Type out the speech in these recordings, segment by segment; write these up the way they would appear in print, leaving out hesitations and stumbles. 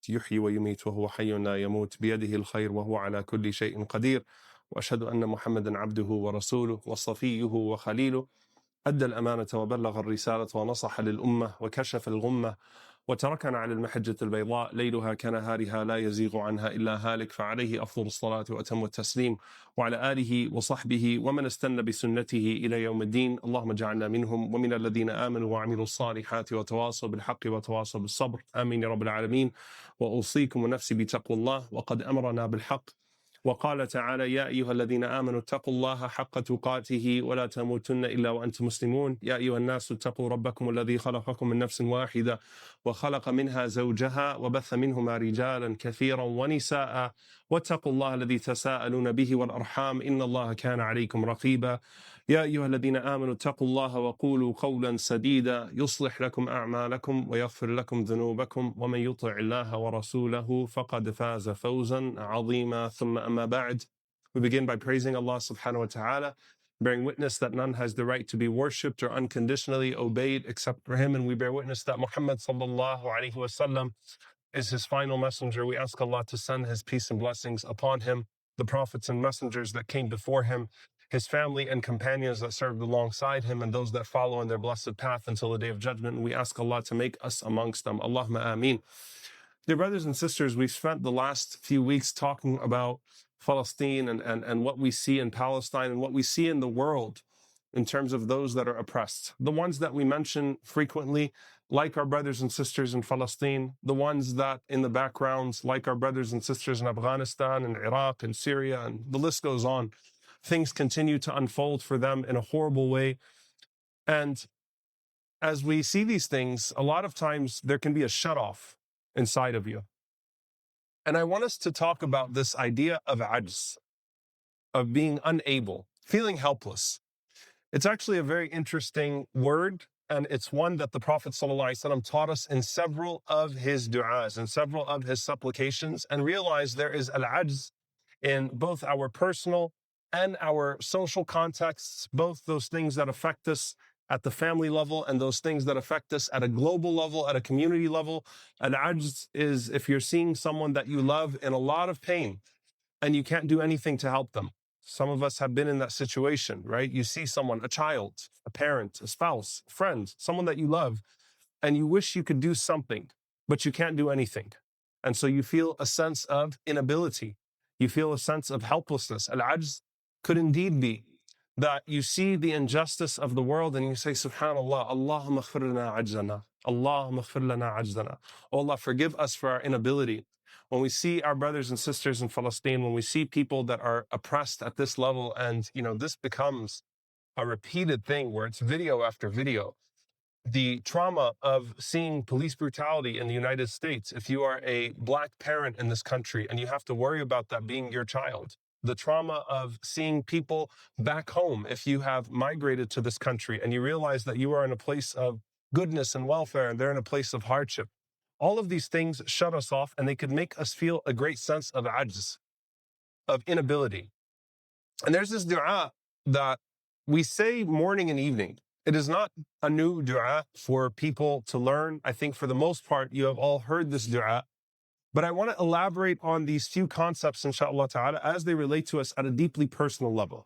الحياة يحيي ويميت وهو حي لا يموت بيده الخير وهو على كل شيء قدير وأشهد أن محمدا عبده ورسوله وصفيه وخليله أدى الأمانة وبلغ الرسالة ونصح للأمة وكشف الغمة وتركنا على المحجة البيضاء ليلها كنهارها لا يزيغ عنها إلا هالك، فعليه أفضل الصلاة وأتم التسليم وعلى آله وصحبه ومن استنى بسنته إلى يوم الدين. اللهم اجعلنا منهم ومن الذين آمنوا وعملوا الصالحات وتواصوا بالحق وتواصوا بالصبر، آمين يا رب العالمين. وأوصيكم ونفسي بتقوى الله، وقد أمرنا بالحق وقال تعالى: يا أيها الذين آمنوا اتقوا الله حق تقاته ولا تموتن إلا وأنتم مسلمون. يا أيها الناس اتقوا ربكم الذي خلقكم من نفس واحدة وخلق منها زوجها وبث منهما رجالا كثيرا ونساء واتقوا الله الذي تساءلون به والأرحام إن الله كان عليكم رقيبا. يا أيها الذين آمنوا اتقوا الله وقولوا قولا سديدا يصلح لكم أعمالكم ويغفر لكم ذنوبكم ومن يطع الله ورسوله فقد فاز فوزا عظيما. ثم أما بعد. We begin by praising Allah subhanahu wa ta'ala, bearing witness that none has the right to be worshipped or unconditionally obeyed except for Him, and we bear witness that Muhammad sallallahu alaihi wasallam is His final messenger. We ask Allah to send His peace and blessings upon Him, the prophets and messengers that came before Him, His family and companions that served alongside Him, and those that follow in their blessed path until the day of judgment. And we ask Allah to make us amongst them. Allahumma ameen. Dear brothers and sisters, we've spent the last few weeks talking about Palestine and what we see in Palestine and what we see in the world in terms of those that are oppressed. The ones that we mention frequently, like our brothers and sisters in Palestine, the ones that in the backgrounds, like our brothers and sisters in Afghanistan and Iraq and Syria, and the list goes on. Things continue to unfold for them in a horrible way. And as we see these things, a lot of times there can be a shutoff inside of you. And I want us to talk about this idea of ajz, of being unable, feeling helpless. It's actually a very interesting word, and it's one that the Prophet ﷺ taught us in several of his du'as and several of his supplications, and realize there is al-ajz in both our personal and our social contexts, both those things that affect us at the family level and those things that affect us at a global level, at a community level. Al-ajz is if you're seeing someone that you love in a lot of pain and you can't do anything to help them. Some of us have been in that situation, right? You see someone, a child, a parent, a spouse, a friend, someone that you love, and you wish you could do something, but you can't do anything. And so you feel a sense of inability. You feel a sense of helplessness. Al-ajz could indeed be that you see the injustice of the world and you say, Subhanallah, Allahumma ighfir lana ajzana, Allahumma ighfir lana ajzana. Oh Allah, forgive us for our inability. When we see our brothers and sisters in Palestine, when we see people that are oppressed at this level, and this becomes a repeated thing where it's video after video. The trauma of seeing police brutality in the United States, if you are a black parent in this country and you have to worry about that being your child. The trauma of seeing people back home, if you have migrated to this country and you realize that you are in a place of goodness and welfare and they're in a place of hardship. All of these things shut us off, and they could make us feel a great sense of ajz, of inability. And there's this dua that we say morning and evening. It is not a new dua for people to learn. I think for the most part, you have all heard this dua. But I want to elaborate on these few concepts, inshallah ta'ala, as they relate to us at a deeply personal level.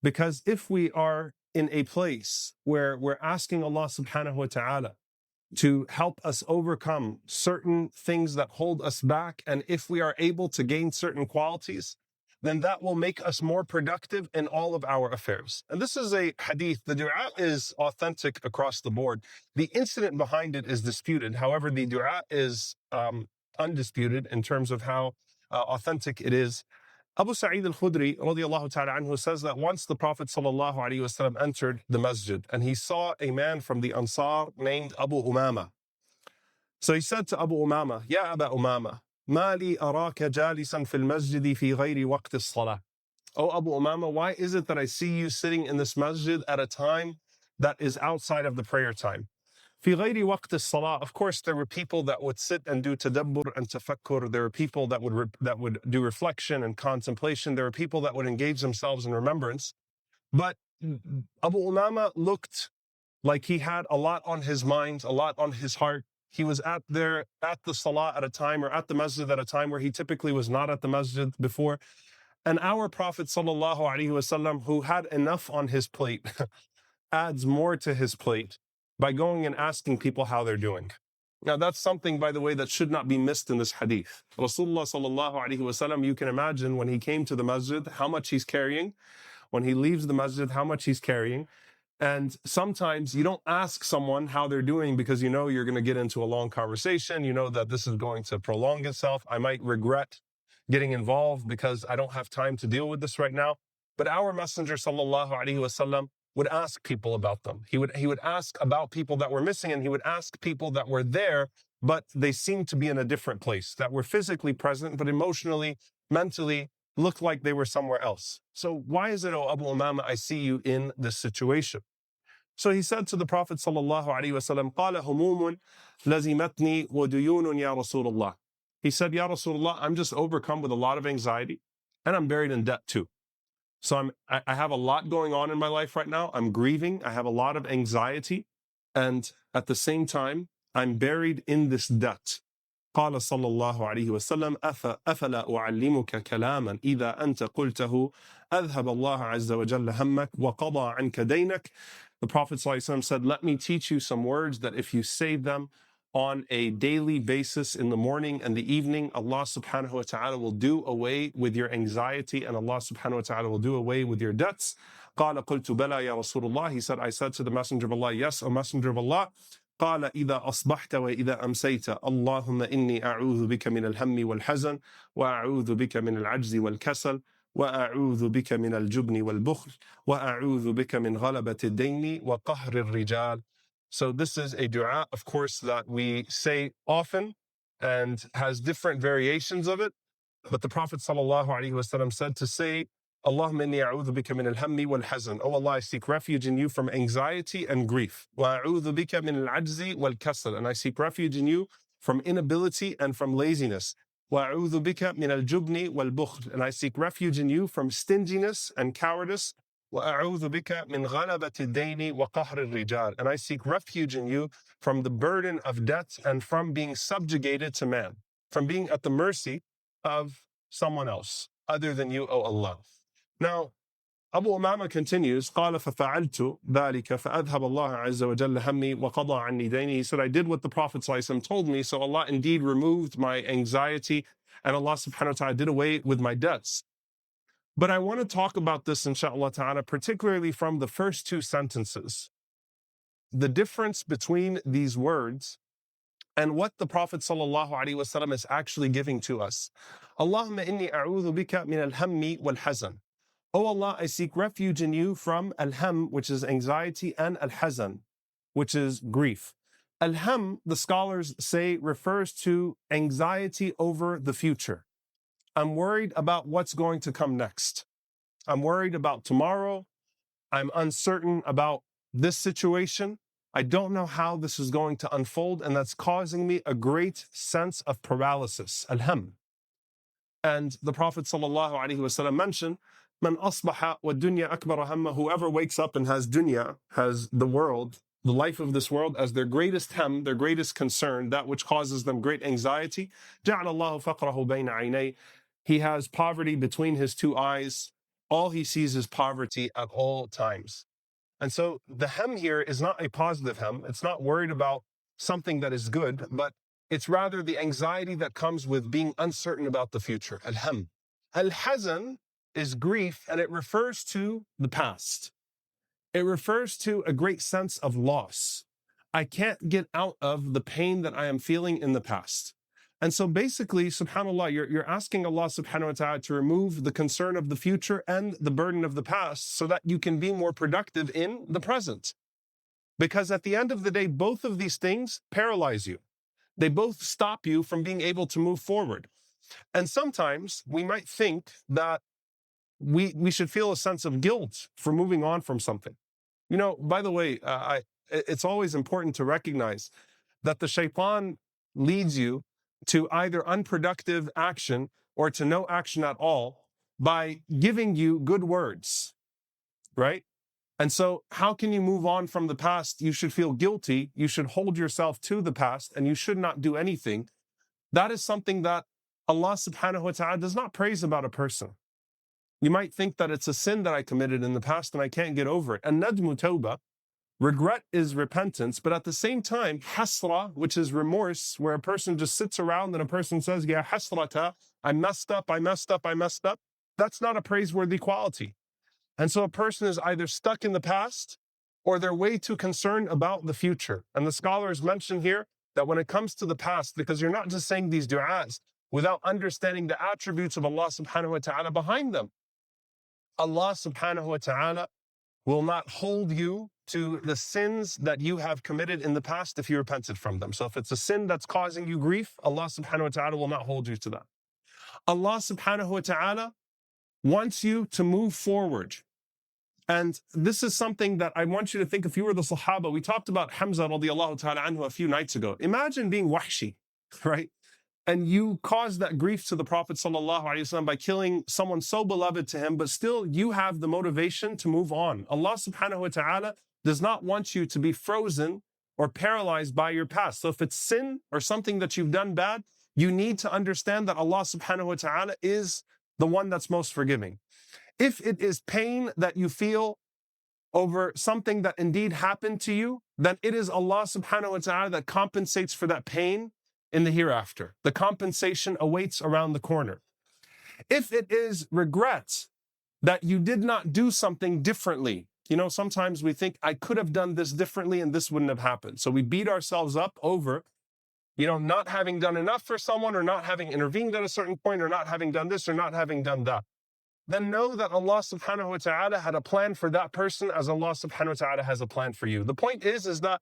Because if we are in a place where we're asking Allah subhanahu wa ta'ala to help us overcome certain things that hold us back, and if we are able to gain certain qualities, then that will make us more productive in all of our affairs. And this is a hadith. The dua is authentic across the board. The incident behind it is disputed. However, the dua is undisputed in terms of how authentic it is. Abu Sa'id al-Khudri radiyallahu ta'ala anhu says that once the Prophet sallallahu alaihi wasallam entered the masjid and he saw a man from the Ansar named Abu Umama. So he said to Abu Umama, Ya Aba Umama, ma li araka jalisan fil masjidi fi ghayri waqti as-salah. Oh Abu Umama, why is it that I see you sitting in this masjid at a time that is outside of the prayer time? في غير وقت الصلاة, of course, there were people that would sit and do tadabbur and tafakkur. There were people that would do reflection and contemplation. There were people that would engage themselves in remembrance. But Abu Umama looked like he had a lot on his mind, a lot on his heart. He was at the salah at a time, or at the masjid at a time where he typically was not at the masjid before. And our Prophet sallallahu alaihi wasallam, who had enough on his plate, adds more to his plate by going and asking people how they're doing. Now, that's something, by the way, that should not be missed in this hadith. Rasulullah sallallahu alaihi wasallam, you can imagine when he came to the masjid, how much he's carrying. When he leaves the masjid, how much he's carrying. And sometimes you don't ask someone how they're doing because you know you're going to get into a long conversation. You know that this is going to prolong itself. I might regret getting involved because I don't have time to deal with this right now. But our Messenger sallallahu alaihi wasallam would ask people about them. He would ask about people that were missing, and he would ask people that were there, but they seemed to be in a different place, that were physically present, but emotionally, mentally, looked like they were somewhere else. So why is it, oh Abu Umama, I see you in this situation? So he said to the Prophet sallallahu alaihi wasallam, قال هموم لزمتني وديون يا رسول الله. He said, Ya Rasulullah, I'm just overcome with a lot of anxiety, and I'm buried in debt too. So I have a lot going on in my life right now. I'm grieving. I have a lot of anxiety. And at the same time, I'm buried in this debt. قال صلى الله عليه وسلم أفلا أعلمك كلاما إذا أنت قلته أذهب الله عز وجل همك وقضى عنك دينك. The Prophet ﷺ said, let me teach you some words that if you say them on a daily basis in the morning and the evening, Allah subhanahu wa ta'ala will do away with your anxiety, and Allah subhanahu wa ta'ala will do away with your debts. قال قلت بلى يا رسول الله. He said, I said to the Messenger of Allah, yes, O Messenger of Allah. قال إذا أصبحت وإذا أمسيت اللهم إني أعوذ بك من الهم والحزن وأعوذ بك من العجز والكسل وأعوذ بك من الجبن والبخل وأعوذ بك من غلبة الدين وقهر الرجال. So this is a dua, of course, that we say often and has different variations of it. But the Prophet ﷺ said to say, Allahumma inni a'udhu bika min al-hammi wal-hazan. Oh Allah, I seek refuge in you from anxiety and grief. Wa a'udhu bika min al-ajzi wal-kasal. And I seek refuge in you from inability and from laziness. Wa a'udhu bika min al-jubni wal-bukhl. And I seek refuge in you from stinginess and cowardice. Wa a'udhu bika min ghalabati ad-dayni wa qahr al-rijal. And I seek refuge in you from the burden of debt and from being subjugated to man, from being at the mercy of someone else other than you, O Allah. Now, Abu Umama continues, قال ففعلت ذلك فأذهب الله عز وجل همي وقضى عني ديني. He said, I did what the Prophet ﷺ told me, so Allah indeed removed my anxiety, and Allah subhanahu wa ta'ala did away with my debts. But I want to talk about this, inshaAllah ta'ala, particularly from the first two sentences. The difference between these words and what the Prophet ﷺ is actually giving to us. Allahumma inni a'udhu bika min al-hammi wal-hazan. Oh Allah, I seek refuge in you from al-ham, which is anxiety, and al-hazan, which is grief. Al-ham, the scholars say, refers to anxiety over the future. I'm worried about what's going to come next. I'm worried about tomorrow. I'm uncertain about this situation. I don't know how this is going to unfold, and that's causing me a great sense of paralysis, al-ham. And the Prophet ﷺ mentioned, Man asbaha wa dunya akbar hamma, whoever wakes up and has dunya, has the world, the life of this world, as their greatest ham, their greatest concern, that which causes them great anxiety. جعل الله فقره بين عينيه. He has poverty between his two eyes. All he sees is poverty at all times. And so the hem here is not a positive hem. It's not worried about something that is good, but it's rather the anxiety that comes with being uncertain about the future. Al-ham. Al-hazan is grief, and it refers to the past. It refers to a great sense of loss. I can't get out of the pain that I am feeling in the past. And so basically, subhanAllah, you're asking Allah subhanahu wa ta'ala to remove the concern of the future and the burden of the past so that you can be more productive in the present. Because at the end of the day, both of these things paralyze you. They both stop you from being able to move forward. And sometimes we might think that we should feel a sense of guilt for moving on from something. You know, by the way, it's always important to recognize that the shaitan leads you to either unproductive action or to no action at all by giving you good words, right? And so how can you move on from the past? You should feel guilty. You should hold yourself to the past and you should not do anything. That is something that Allah subhanahu wa ta'ala does not praise about a person. You might think that it's a sin that I committed in the past and I can't get over it. And nadmu tawbah, regret is repentance, but at the same time, hasra, which is remorse, where a person just sits around and a person says, ya hasrata, I messed up, that's not a praiseworthy quality. And so a person is either stuck in the past or they're way too concerned about the future. And the scholars mention here that when it comes to the past, because you're not just saying these du'as without understanding the attributes of Allah subhanahu wa ta'ala behind them. Allah subhanahu wa ta'ala will not hold you to the sins that you have committed in the past if you repented from them. So if it's a sin that's causing you grief, Allah subhanahu wa ta'ala will not hold you to that. Allah subhanahu wa ta'ala wants you to move forward. And this is something that I want you to think. If you were the Sahaba, we talked about Hamza radiallahu ta'ala anhu a few nights ago. Imagine being wahshi, right? And you caused that grief to the Prophet sallallahu alaihi wasallam by killing someone so beloved to him, but still you have the motivation to move on. Allah subhanahu wa ta'ala does not want you to be frozen or paralyzed by your past. So if it's sin or something that you've done bad, you need to understand that Allah subhanahu wa ta'ala is the one that's most forgiving. If it is pain that you feel over something that indeed happened to you, then it is Allah subhanahu wa ta'ala that compensates for that pain in the hereafter. The compensation awaits around the corner. If it is regret that you did not do something differently, sometimes we think, I could have done this differently and this wouldn't have happened. So we beat ourselves up over, not having done enough for someone or not having intervened at a certain point or not having done this or not having done that. Then know that Allah subhanahu wa ta'ala had a plan for that person as Allah subhanahu wa ta'ala has a plan for you. The point is that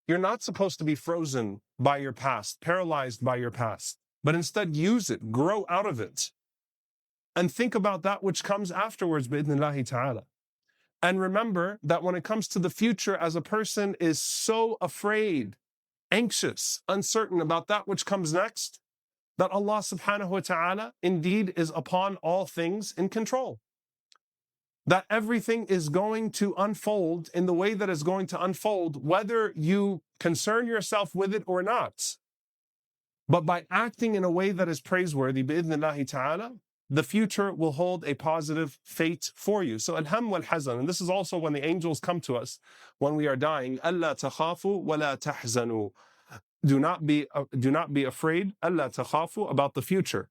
you're not supposed to be frozen by your past, paralyzed by your past, but instead use it, grow out of it, and think about that which comes afterwards, bi'idhnillahi ta'ala. And remember that when it comes to the future, as a person is so afraid, anxious, uncertain about that which comes next, that Allah subhanahu wa ta'ala indeed is upon all things in control. That everything is going to unfold in the way that is going to unfold, whether you concern yourself with it or not. But by acting in a way that is praiseworthy, bi'idhnillahi ta'ala, the future will hold a positive fate for you. So al-ham wal-hazan, and this is also when the angels come to us when we are dying, أَلَّا تَخَافُوا وَلَا تَحْزَنُوا. Do not be afraid, أَلَّا تَخَافُوا, about the future.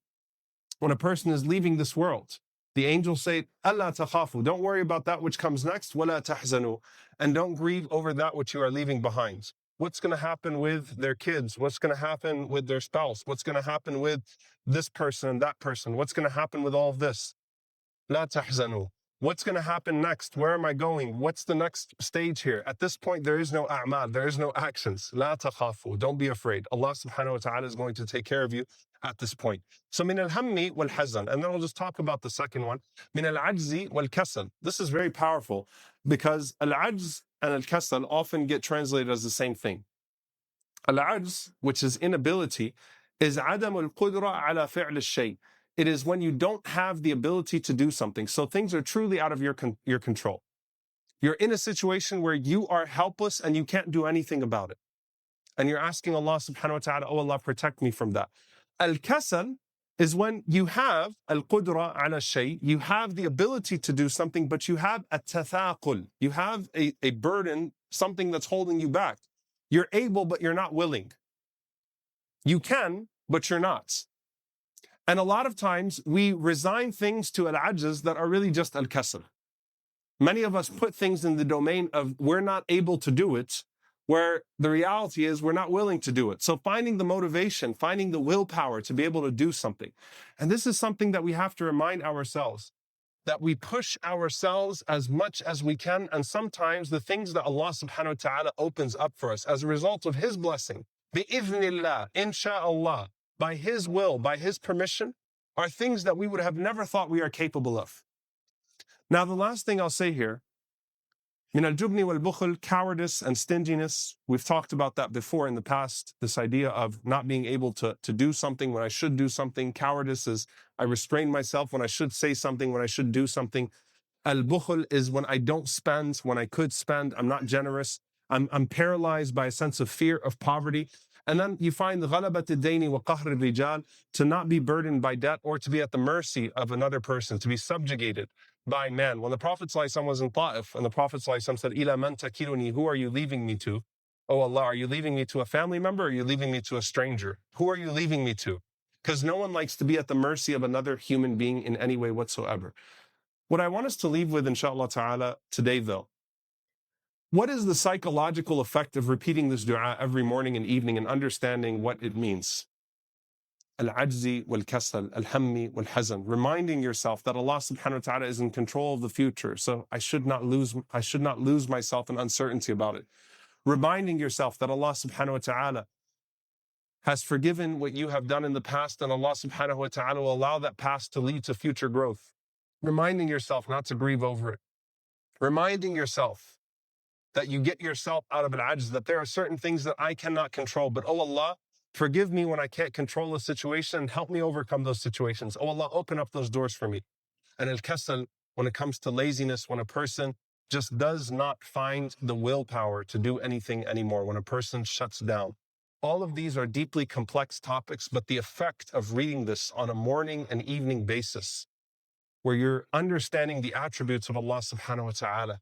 When a person is leaving this world, the angels say, أَلَّا تَخَافُوا, don't worry about that which comes next, وَلَا تَحْزَنُوا, and don't grieve over that which you are leaving behind. What's going to happen with their kids? What's going to happen with their spouse? What's going to happen with this person and that person? What's going to happen with all of this? لَا تَحْزَنُوا. What's going to happen next? Where am I going? What's the next stage here? At this point, there is no a'mal, there is no actions. لَا تَخَافُوا, don't be afraid. Allah subhanahu wa ta'ala is going to take care of you at this point. So min al-hammi wal-hazan, and then I'll just talk about the second one. Min al-ajzi wal-kasal. This is very powerful because al-ajz and al-kasal often get translated as the same thing. Al-ajz, which is inability, is عدم القدرة على فعل الشيء. It is when you don't have the ability to do something. So things are truly out of your control. You're in a situation where you are helpless and you can't do anything about it. And you're asking Allah subhanahu wa ta'ala, oh Allah, protect me from that. Al-kasal is when you have al-qudra ala shay, you have the ability to do something, but you have a tawakkul. You have a burden, something that's holding you back. You're able, but you're not willing. You can, but you're not. And a lot of times we resign things to al-ajz that are really just al-kasal. Many of us put things in the domain of we're not able to do it, where the reality is we're not willing to do it. So finding the motivation, finding the willpower to be able to do something. And this is something that we have to remind ourselves, that we push ourselves as much as we can. And sometimes the things that Allah subhanahu wa ta'ala opens up for us as a result of His blessing, bi'idhnillah, insha'Allah, by His will, by His permission, are things that we would have never thought we are capable of. Now, the last thing I'll say here, min al-jubni wal-bukhl, cowardice and stinginess. We've talked about that before in the past, this idea of not being able to do something when I should do something. Cowardice is I restrain myself when I should say something, when I should do something. Al-bukhl is when I don't spend, when I could spend, I'm not generous. I'm paralyzed by a sense of fear of poverty. And then you find the غلبة الدين وقهر الرجال, to not be burdened by debt or to be at the mercy of another person, to be subjugated by man. When the Prophet ﷺ was in Ta'if and the Prophet ﷺ said, إِلَى مَنْ تَكِلُنِي, who are you leaving me to? Oh Allah, are you leaving me to a family member or are you leaving me to a stranger? Who are you leaving me to? Because no one likes to be at the mercy of another human being in any way whatsoever. What I want us to leave with, inshallah ta'ala, today though, what is the psychological effect of repeating this dua every morning and evening and understanding what it means? Al-ajzi wal-kasal, al-hammi wal-hazan. Reminding yourself that Allah subhanahu wa ta'ala is in control of the future, so I should not lose myself in uncertainty about it. Reminding yourself that Allah subhanahu wa ta'ala has forgiven what you have done in the past, and Allah subhanahu wa ta'ala will allow that past to lead to future growth. Reminding yourself not to grieve over it. Reminding yourself that you get yourself out of al-ajz, that there are certain things that I cannot control, but oh Allah, forgive me when I can't control a situation and help me overcome those situations. Oh Allah, open up those doors for me. And al-kasal, when it comes to laziness, when a person just does not find the willpower to do anything anymore, when a person shuts down. All of these are deeply complex topics, but the effect of reading this on a morning and evening basis, where you're understanding the attributes of Allah subhanahu wa ta'ala,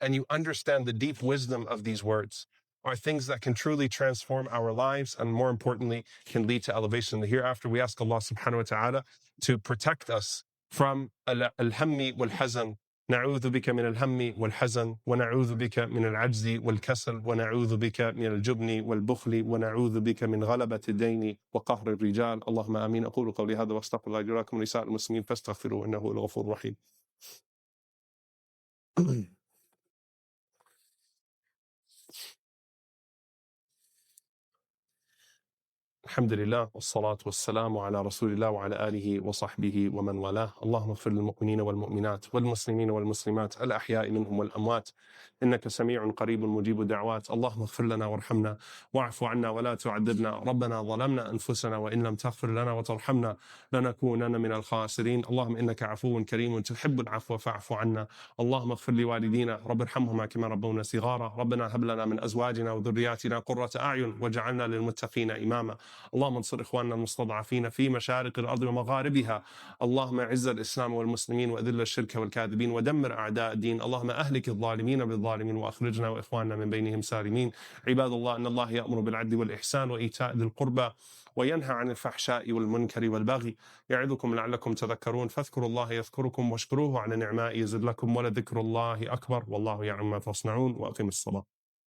and you understand the deep wisdom of these words, are things that can truly transform our lives and, more importantly, can lead to elevation in the hereafter. We ask Allah subhanahu wa ta'ala to protect us from al-hammi wal-hazan. نعوذ بك من الهم والحزن ونعوذ بك من العجز والكسل ونعوذ بك من الجبن والبخل ونعوذ بك من غلبة الدين وقهر الرجال. اللهم آمين. أقول قولي هذا واستغفر الله لي ولكم ولسائر المسلمين فاستغفروه إنه هو الغفور الرحيم. الحمد لله والصلاة والسلام على رسول الله وعلى آله وصحبه ومن والاه. اللهم اغفر للمؤمنين والمؤمنات والمسلمين والمسلمات الأحياء منهم والأموات إنك سميع قريب مجيب الدعوات. اللهم اغفر لنا وارحمنا واعف عنا ولا تعذبنا. ربنا ظلمنا أنفسنا وإن لم تغفر لنا وترحمنا لنكونن من الخاسرين. اللهم إنك عفو كريم تحب العفو فاعف عنا. اللهم اغفر لوالدينا رب ارحمهما كما ربونا صغارا. ربنا هب لنا من أزواجنا وذرياتنا قرة أعين واجعلنا للمتقين إماما. اللهم انصر إخواننا المستضعفين في مشارق الأرض ومغاربها. اللهم اعز الإسلام والمسلمين وأذل الشرك والكاذبين ودمر أعداء الدين. اللهم أهلك الظالمين بالظالمين وأخرجنا وإخواننا من بينهم سالمين. عباد الله، إن الله يأمر بالعدل والإحسان وإيتاء ذي القربى وينهى عن الفحشاء والمنكر والبغي يعظكم لعلكم تذكرون. فاذكروا الله يذكركم واشكروه على نعمائه يزد لكم ولذكر الله أكبر والله يعلم ما تصنعون. وأقم الصلاة.